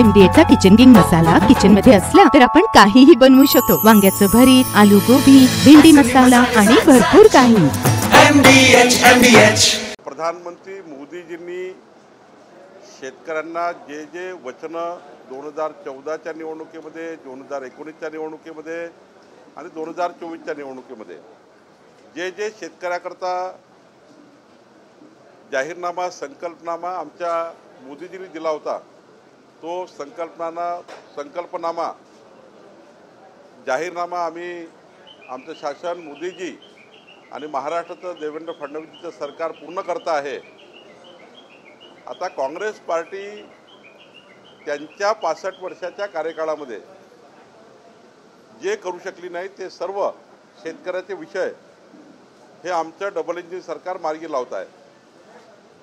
MDA चा kitchen king मसाला kitchen मध्ये असला तर आपण काहीही बनवू शकतो। वांग्याचं भरीत, आलू गोबी, भेंडी मसाला आणि भरपूर काही। प्रधानमंत्री मोदीजींनी शेतकऱ्यांना जे जे वचन 2014च्या निवडणुकीमध्ये, 2019च्या निवडणुकीमध्ये आणि 2024च्या निवडणुकीमध्ये जे जे शेतकऱ्याकरता जाहीरनामा संकल्पनामा आमच्या मोदीजींनी दिला होता, तो संकल्पनामा जाहीरनामा आम्ही आमचं शासन मोदीजी आणि महाराष्ट्राचं देवेंद्र फडणवीसचं सरकार पूर्ण करत आहे। आता काँग्रेस पार्टी त्यांच्या 65 वर्षाच्या कार्यकाळामध्ये जे करू शकली नाही ते सर्व शेतकऱ्याचे विषय हे आमचं डबल इंजिन सरकार मार्गी लावत आहे।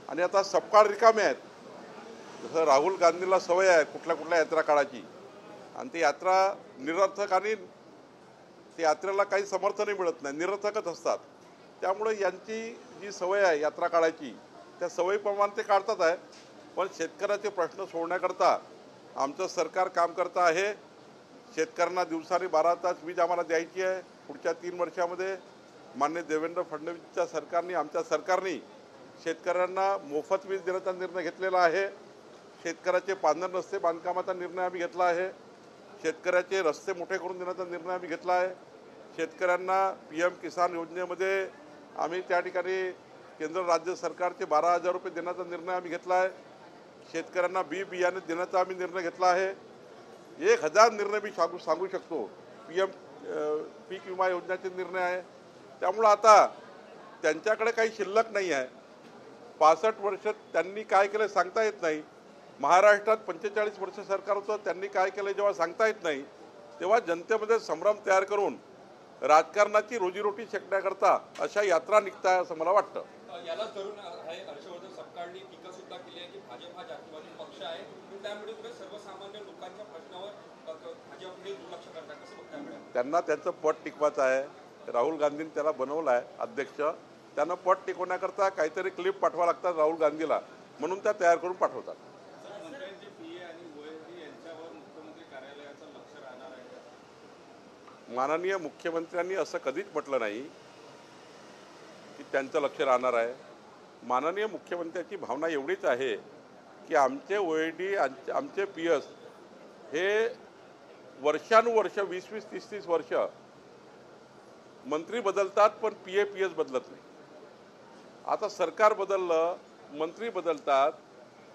आणि आता सपकाळ रिकामे आहेत। जसं राहुल गांधीला सवय आहे कुठल्या यात्रा काढायची आणि ती यात्रा निरर्थक आणि त्या यात्रेला काही समर्थनही मिळत नाही, निरर्थकच असतात। त्यामुळे यांची जी सवय आहे यात्रा काढायची त्या सवयीप्रमाणे ते काढतात आहे। पण शेतकऱ्याचे प्रश्न सोडवण्याकरता आमचं सरकार काम करत आहे। शेतकऱ्यांना दिवसाने 12 तास वीज आम्हाला द्यायची आहे। पुढच्या 3 वर्षामध्ये माननीय देवेंद्र फडणवीसच्या सरकारने, आमच्या सरकारने शेतकऱ्यांना मोफत वीज देण्याचा निर्णय घेतलेला आहे। शेतकऱ्याचे पांढर रस्ते बांधकामाचा निर्णय आम्ही घेतला आहे। शेतकऱ्याचे रस्ते मोठे करून देण्याचा निर्णय आम्ही घेतला आहे। शेतकऱ्यांना PM किसान योजनेमध्ये आम्ही त्या ठिकाणी केंद्र राज्य सरकारचे 12,000 रुपये देण्याचा निर्णय आम्ही घेतला आहे। शेतकऱ्यांना बियाणे देण्याचा आम्ही निर्णय घेतला आहे। 1000 निर्णय मी सांगू शकतो। पीक विमा योजनेचे निर्णय आहे। त्यामुळे आता त्यांच्याकडे काही शिल्लक नाही आहे। 65 वर्ष त्यांनी काय केलं सांगता येत नाही। महाराष्ट्रात 45 वर्ष सरकार होतं, त्यांनी काय केलं जेव्हा सांगता येत नाही, तेव्हा जनतेमध्ये संभ्रम तयार करून राजकारणाची रोजीरोटी शेकण्याकरता अशा यात्रा निघताय असं मला वाटतं। याला तरुण आहे हर्षवर्धन सपकाळनी टीका सुद्धा केली आहे की भाजप हा जातीवादी पक्ष आहे, त्यामुळे सर्वसामान्य लोकांच्या प्रश्नावर भाजपने दुर्लक्ष करतात, कसं बघताय मॅडम? त्यांना त्यांचं पद टिकवायचं आहे। राहुल गांधींनी त्याला बनवलं आहे अध्यक्ष। त्यांना पद टिकवण्याकरता काहीतरी क्लिप पाठवा लागतात राहुल गांधीला, म्हणून त्या तयार करून पाठवतात। माननीय मुख्यमंत्र्यांनी असं कधीच म्हटलं नाही की त्यांचं लक्ष राहणार आहे। माननीय मुख्यमंत्र्यांची भावना एवढीच आहे की आमचे OAD, आमचे PS हे वर्षानुवर्ष 20-20, 30-30 वर्ष मंत्री बदलतात पण PS बदलत नाही। आता सरकार बदललं, मंत्री बदलतात,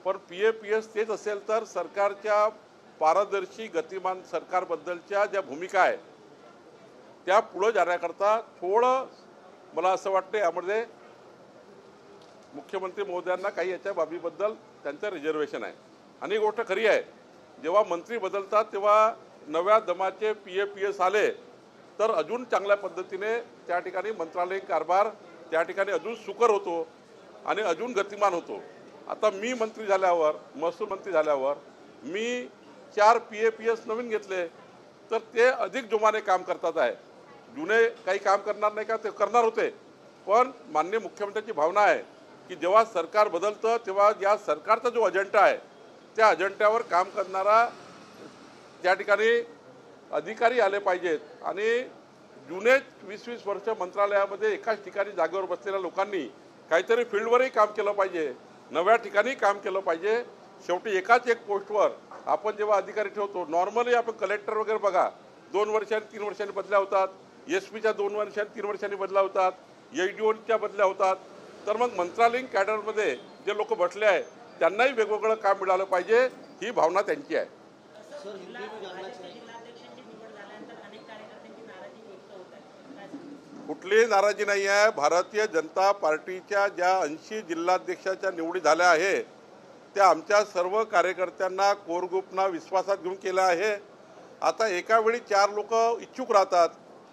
पण PS तेच असेल तर सरकारच्या पारदर्शी गतिमान सरकारबद्दलच्या ज्या भूमिका आहे त्या पुढे जाण्याकरता थोडं मला असं वाटतं यामध्ये मुख्यमंत्री महोदयांना काही याच्या बाबीबद्दल त्यांचं रिझर्वेशन आहे। आणि गोष्ट खरी आहे, जेव्हा मंत्री बदलतात तेव्हा नव्या दमाचे PS आले तर अजून चांगल्या पद्धतीने त्या ठिकाणी मंत्रालयीन कारभार त्या ठिकाणी अजून सुकर होतो आणि अजून गतिमान होतो। आता मी मंत्री झाल्यावर, महसूल मंत्री झाल्यावर मी 4 PS नवीन घेतले तर ते अधिक जोमाने काम करतात आहे। जुने काही काम करणार नाही का, ते करणार होते। पण माननीय मुख्यमंत्र्यांची भावना आहे की जेव्हा सरकार बदलतं तेव्हा या सरकारचा जो अजेंडा आहे त्या अजेंड्यावर काम करणारा त्या ठिकाणी अधिकारी आले पाहिजेत। आणि जुने 20-20 वर्ष मंत्रालयामध्ये एकाच ठिकाणी जागेवर बसलेल्या लोकांनी काहीतरी फील्डवरही काम केलं पाहिजे, नव्या ठिकाणी काम केलं पाहिजे। शेवटी एकाच एक पोस्टवर आपण जेव्हा अधिकारी ठेवतो, नॉर्मली आपण कलेक्टर वगैरे बघा 2 वर्षांनी 3 वर्षांनी बदल्या होतात, SP च्या 2 वर्षांनी 3 वर्षांनी बदल्या होतात, ADOच्या बदल्या होतात। तर मग मंत्रालयीन कॅडरमध्ये जे लोक बसले आहेत त्यांनाही वेगवेगळं काम मिळालं पाहिजे, ही भावना त्यांची आहे। कुठलीही नाराजी नाही आहे। भारतीय जनता पार्टीच्या ज्या 80 जिल्हाध्यक्षाच्या निवडी झाल्या आहे त्या आमच्या सर्व कार्यकर्त्यांना कोर ग्रुपना विश्वासात घेऊन केला आहे। आता एका वेळी 4 लोक इच्छुक राहतात,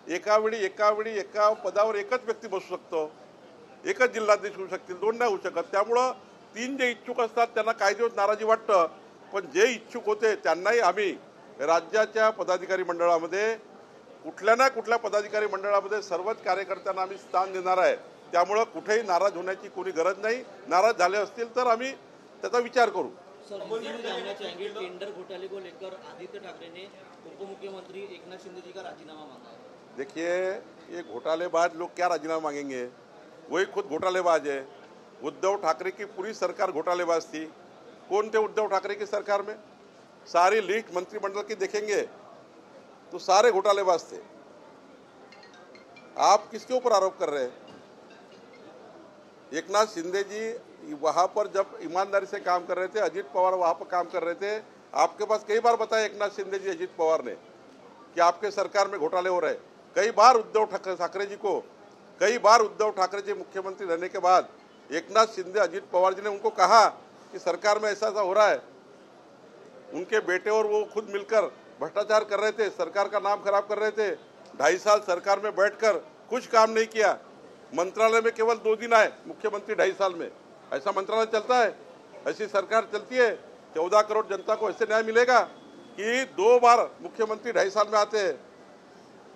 एका पदावर एकच व्यक्ती बसू शकतो, एकच जिल्हाध्यक्ष होऊ शकतील, 2 नाही होऊ शकत। त्यामुळं 3 जे इच्छुक असतात त्यांना काही दिवस नाराजी वाटतं, पण जे इच्छुक होते त्यांनाही आम्ही राज्याच्या पदाधिकारी मंडळामध्ये कुठल्या ना कुठल्या पदाधिकारी मंडळामध्ये सर्वच कार्यकर्त्यांना आम्ही स्थान देणार आहे। त्यामुळे कुठेही नाराज होण्याची कोणी गरज नाही। नाराज झाले असतील तर आम्ही त्याचा विचार करू। सर, हिंदी में जानना चाहेंगे टेंडर घोटाले को लेकर आदित्य ठाकरे ने उप मुख्यमंत्री एकनाथ शिंदे जी का राजीनामा मांगा है। देखिए, ये घोटालेबाज लोग क्या राजीनामा मांगेंगे? वही खुद घोटालेबाज है। उद्धव ठाकरे की पूरी सरकार घोटालेबाज थी। कौन थे उद्धव ठाकरे की सरकार में? सारी लिस्ट मंत्रिमंडल की देखेंगे तो सारे घोटालेबाज थे। आप किसके ऊपर आरोप कर रहे हैं? एकनाथ शिंदे जी वहां पर जब ईमानदारी से काम कर रहे थे, अजीत पवार वहां पर काम कर रहे थे, आपके पास कई बार बताया एकनाथ शिंदे जी, अजीत पवार ने कि आपके सरकार में घोटाले हो रहे। कई बार उद्धव ठाकरे जी को, कई बार उद्धव ठाकरे जी मुख्यमंत्री रहने के बाद एकनाथ शिंदे, अजीत पवार जी ने उनको कहा कि सरकार में ऐसा ऐसा हो रहा है। उनके बेटे और वो खुद मिलकर भ्रष्टाचार कर रहे थे, सरकार का नाम खराब कर रहे थे। 2.5 साल सरकार में बैठकर कुछ काम नहीं किया। मंत्रालय में केवल 2 दिन आए मुख्यमंत्री 2.5 साल में। ऐसा मंत्रालय चलता है? ऐसी सरकार चलती है? 14 करोड़ जनता को ऐसे न्याय मिलेगा कि 2 बार मुख्यमंत्री 2.5 साल में आते हैं?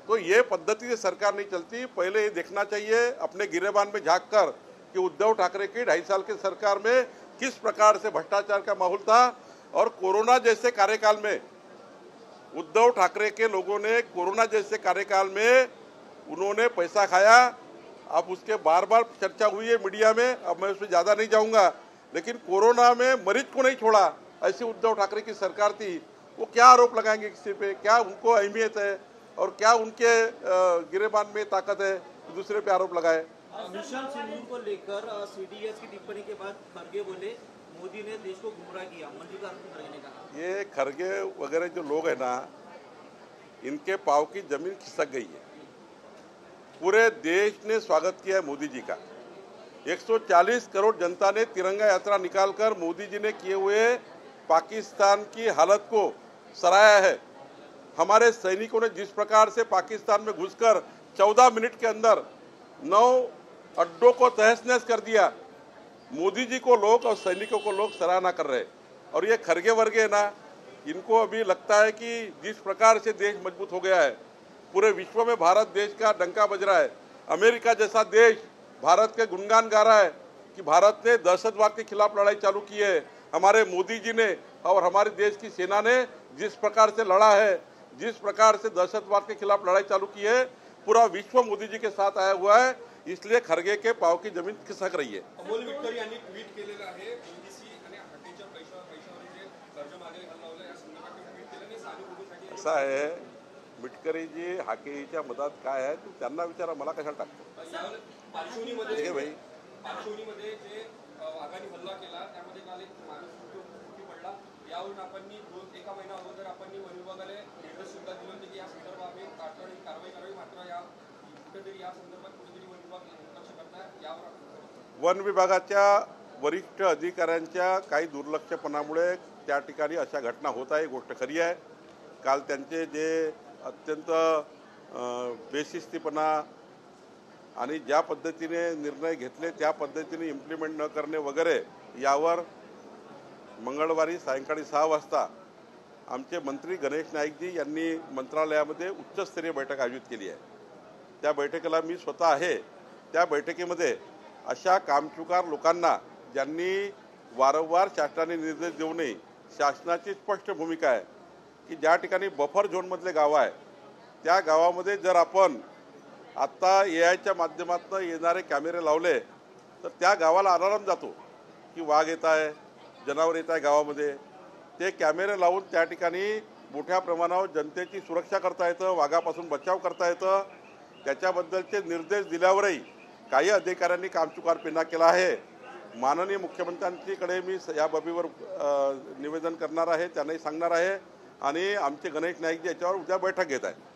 तो ये पद्धति से सरकार नहीं चलती। पहले ये देखना चाहिए अपने गिरेबान में झांक कर कि उद्धव ठाकरे की 2.5 साल की सरकार में किस प्रकार से भ्रष्टाचार का माहौल था। और कोरोना जैसे कार्यकाल में उद्धव ठाकरे के लोगों ने, कोरोना जैसे कार्यकाल में उन्होंने पैसा खाया। अब उसके बार बार चर्चा हुई है मीडिया में, अब मैं उसमें ज़्यादा नहीं जाऊंगा। लेकिन कोरोना में मरीज को नहीं छोड़ा, ऐसी उद्धव ठाकरे की सरकार थी। वो क्या आरोप लगाएंगे किसी पे? क्या उनको अहमियत है और क्या उनके गिरेबान में ताकत है दूसरे पे आरोप लगाए? मिशन सिंधु को लेकर सीडीएस की टिप्पणी के बाद खरगे बोले मोदी ने देश को गुमराह किया। मल्लिकार्जुन खरगे ने कहा। ये खरगे वगैरह जो लोग हैं ना, इनके पाँव की जमीन खिसक गई है। पूरे देश ने स्वागत किया है मोदी जी का। 140 करोड़ जनता ने तिरंगा यात्रा निकालकर मोदी जी ने किए हुए पाकिस्तान की हालत को सराहा है। हमारे सैनिकों ने जिस प्रकार से पाकिस्तान में घुसकर 14 मिनट के अंदर 9 अड्डों को तहस-नहस कर दिया, मोदी जी को लोग और सैनिकों को लोग सराहना कर रहे। और ये खरगे वर्गे है ना, इनको अभी लगता है कि जिस प्रकार से देश मजबूत हो गया है, पूरे विश्व में भारत देश का डंका बज रहा है। अमेरिका जैसा देश भारत के गुणगान गा रहा है कि भारत ने दहशतवाद के खिलाफ लड़ाई चालू की है। हमारे मोदी जी ने और हमारे देश की सेना ने जिस प्रकार से लड़ा है, जिस प्रकार से दहशतवाद के खिलाफ लड़ाई चालू की है, पूरा विश्व मोदी जी के साथ आया हुआ है। इसलिए खरगे के पाव की जमीन खिसक रही है। अमोल मिटकरी यांनी ट्विट केलेलं आहे, ओबीसी आणि हटेच्या पैशावर जे कर्ज मागे हल्ला या संदर्भात ट्विट केलं आणि सहानुभूतीसाठी असं आहे, मिटकरी जी हाकेच्या मधात काय आहे ते त्यांना विचारा, मला कशाला टाकतो? पार्श्वनीमध्ये भाई जे आगामी हल्ला केला त्यामध्ये काल एक माणूस मृत्यू पडला। यावरून आपण एका महिना अगोदर आपण वन विभागाला निर्देश सुद्धा दिले होते की या संदर्भात आम्ही तातडीने कारवाई करावी। मात्र या कुठेतरी या संदर्भात कुठेतरी वन विभाग दुर्लक्ष करताय। यावर वन विभागाच्या वरिष्ठ अधिकाऱ्यांच्या काही दुर्लक्षपणामुळे त्या ठिकाणी अशा घटना होत आहे, गोष्ट खरी आहे। काल त्यांचे जे अत्यंत बेशिस्तीपणा आणि ज्या पद्धतीने निर्णय घेतले त्या पद्धतीने इम्प्लिमेंट न करणे वगैरे, यावर मंगळवारी सायंकाळी 6 वाजता आमचे मंत्री गणेश नाईकजी यांनी मंत्रालयामध्ये उच्चस्तरीय बैठक आयोजित केली आहे। त्या बैठकीला मी स्वतः आहे। त्या बैठकीमध्ये अशा कामचुकार लोकांना, ज्यांनी वारंवार शासनाने निर्देश देऊ नये, शासनाची स्पष्ट भूमिका आहे की ज्या ठिकाणी बफर झोनमधले गाव आहे त्या गावामध्ये जर आपण आता एआयच्या माध्यमातून येणारे कॅमेरे लावले तर त्या गावाला अलार्म जातो की वाघ येत आहे, जनावर येत आहे गावामध्ये। ते कॅमेरे लावून त्या ठिकाणी मोठ्या प्रमाणावर जनतेची सुरक्षा करता येतं, वाघापासून बचाव करता येतं। त्याच्याबद्दलचे निर्देश दिल्यावरही काही अधिकाऱ्यांनी कामचुकारपणा केला आहे। माननीय मुख्यमंत्र्यांकडे मी या बाबीवर निवेदन करणार आहे, त्यांनाही सांगणार आहे आणि आमचे गणेश नाईकजी याच्यावर उद्या बैठक घेत आहेत।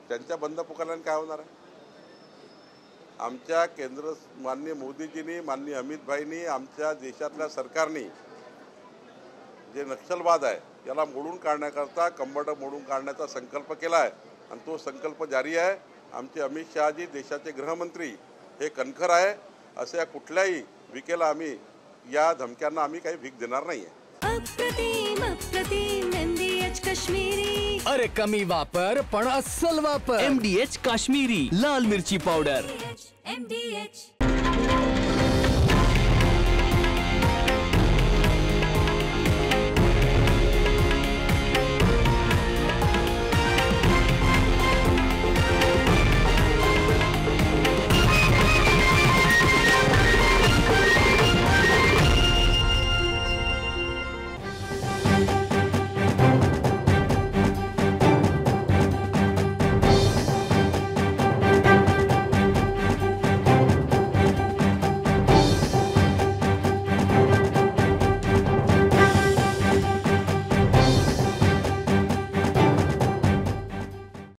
त्यांच्या बंद पुकारल्याने काय होणार आहे? आमच्या केंद्र माननीय मोदीजींनी, माननीय अमित भाईंनी, आमच्या देशातल्या सरकारने जे नक्षलवाद आहे याला मोडून काढण्याकरता, कंबरड मोडून काढण्याचा संकल्प केला आहे आणि तो संकल्प जारी आहे। आमचे अमित शहाजी देशाचे गृहमंत्री हे कणखर आहे। अशा कुठल्याही विकेला आम्ही या धमक्यांना आम्ही काही भीक देणार नाहीये। अप्रतिम अप्रतिम NDH काश्मीरी. अरे कमी वापर पण अस्सल वापर. MDH काश्मीरी लाल मिरची पावडर. MDH